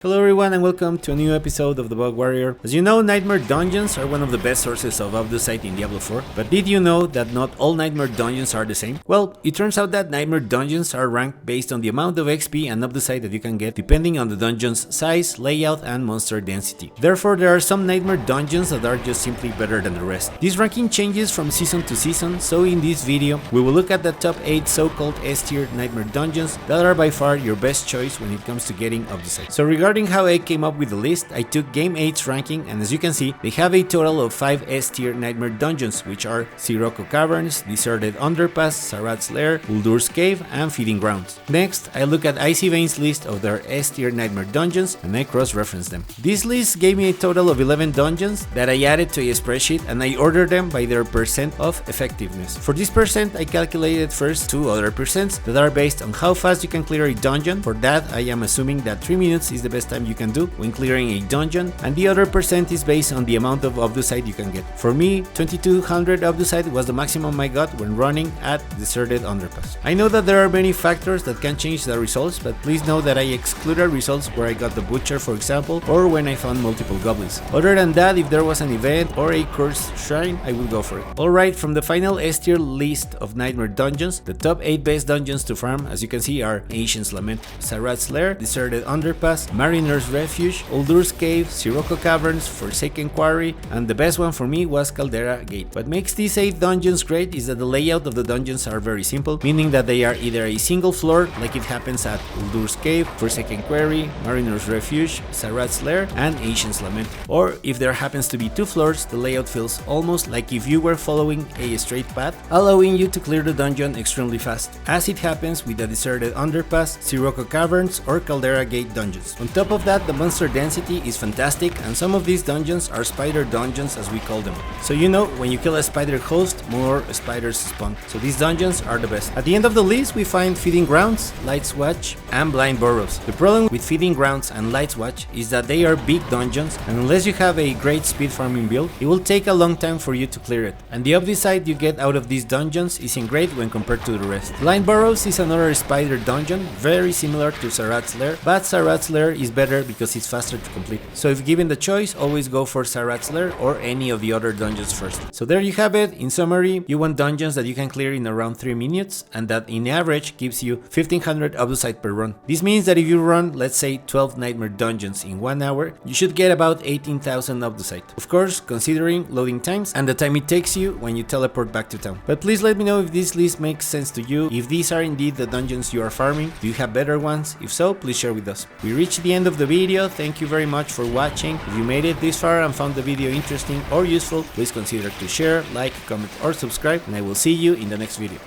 Hello everyone and welcome to a new episode of the Bug Warrior. As you know, Nightmare Dungeons are one of the best sources of Abducite in Diablo 4, but did you know that not all Nightmare Dungeons are the same? Well, it turns out that Nightmare Dungeons are ranked based on the amount of XP and Abducite that you can get depending on the dungeon's size, layout, and monster density. Therefore, there are some Nightmare Dungeons that are just simply better than the rest. This ranking changes from season to season, so in this video, we will look at the top 8 so-called S-tier Nightmare Dungeons that are by far your best choice when it comes to getting Abducite. So regarding how I came up with the list, I took Game 8's ranking, and as you can see, they have a total of 5 S-tier Nightmare Dungeons, which are Sirocco Caverns, Deserted Underpass, Sarat's Lair, Uldur's Cave, and Feeding Grounds. Next, I look at Icy Vein's list of their S-tier Nightmare Dungeons, and I cross-reference them. This list gave me a total of 11 dungeons that I added to a spreadsheet, and I ordered them by their percent of effectiveness. For this percent, I calculated first 2 other percents that are based on how fast you can clear a dungeon. For that, I am assuming that 3 minutes is the best time you can do when clearing a dungeon, and the other percent is based on the amount of Abducite you can get. For me, 2200 Abducite was the maximum I got when running at Deserted Underpass. I know that there are many factors that can change the results, but please know that I excluded results where I got the Butcher, for example, or when I found multiple goblins. Other than that, if there was an event or a cursed shrine, I would go for it. Alright, from the final S-tier list of Nightmare Dungeons, the top 8 best dungeons to farm, as you can see, are Ancient's Lament, Sarat's Lair, Deserted Underpass, Mariner's Refuge, Uldur's Cave, Sirocco Caverns, Forsaken Quarry, and the best one for me was Caldera Gate. What makes these 8 dungeons great is that the layout of the dungeons are very simple, meaning that they are either a single floor, like it happens at Uldur's Cave, Forsaken Quarry, Mariner's Refuge, Sarat's Lair, and Ancient's Lament. Or if there happens to be 2 floors, the layout feels almost like if you were following a straight path, allowing you to clear the dungeon extremely fast, as it happens with the Deserted Underpass, Sirocco Caverns, or Caldera Gate dungeons. On top of that, the monster density is fantastic, and some of these dungeons are spider dungeons, as we call them. So you know, when you kill a spider host, more spiders spawn. So these dungeons are the best. At the end of the list, we find Feeding Grounds, Light's Watch, and Blind Burrows. The problem with Feeding Grounds and Light's Watch is that they are big dungeons, and unless you have a great speed farming build, it will take a long time for you to clear it. And the Abducite you get out of these dungeons isn't great when compared to the rest. Blind Burrows is another spider dungeon, very similar to Sarat's Lair, but Sarat's Lair is better because it's faster to complete. So if given the choice, always go for Sarat's Lair or any of the other dungeons first. So there you have it. In summary, you want dungeons that you can clear in around 3 minutes, and that in average gives you 1500 Abducite per run. This means that if you run, let's say 12 Nightmare Dungeons in 1 hour, you should get about 18,000 Abducite. Of course, considering loading times and the time it takes you when you teleport back to town. But please let me know if this list makes sense to you, if these are indeed the dungeons you are farming. Do you have better ones? If so, please share with us. We reached the end of the video. Thank you very much for watching. If you made it this far and found the video interesting or useful, please consider to share, like, comment, or subscribe, and I will see you in the next video.